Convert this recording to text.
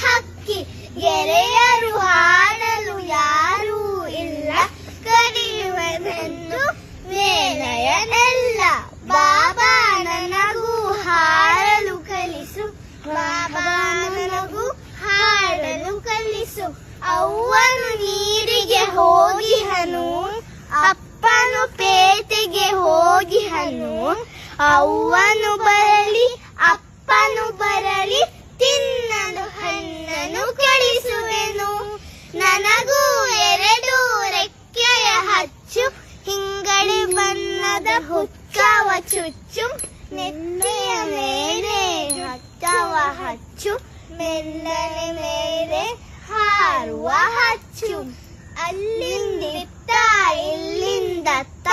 ಹಕ್ಕಿ, ಗೆರೆಯರು ಹಾಡಲು ಯಾರೂ ಇಲ್ಲ, ಕರೆಯುವನೆಂದು ಮೇಲಯನೆಲ್ಲ. ಬಾಬಾ ನನಗೂ ಹಾಡಲು ಕಲಿಸು, ಬಾಬಾ ನನಗೂ ಹಾಡಲು ಕಲಿಸು. ಅವ್ವನು ನೀರಿಗೆ ಹೋಗಿಹನು, ಅಪ್ಪನು ಪೇಟೆಗೆ ಹೋಗಿಹನು. ಅವ್ವನು ಬರಲಿ ಅಪ್ಪನು ಬರಲಿ, ತಿನ್ನಲು ಹಣ್ಣನ್ನು ಕಳಿಸುವೆನು. ನನಗೂ 2 ರೆಕ್ಕೆಯ ಹಚ್ಚು, ಹಿಂಗಳಿ ಬಣ್ಣದ ಹುಕ್ಕವ ಚುಚ್ಚು. ನೆತ್ತಿಯ ಮೇಲೆ ಹಕ್ಕವ ಹಚ್ಚು, ಮೆಲ್ಲನೆ ಮೇಲೆ ಹಾರುವ ಹಚ್ಚು. ಅಲ್ಲಿಂದಿತ್ತ ಇಲ್ಲಿಂದತ್ತ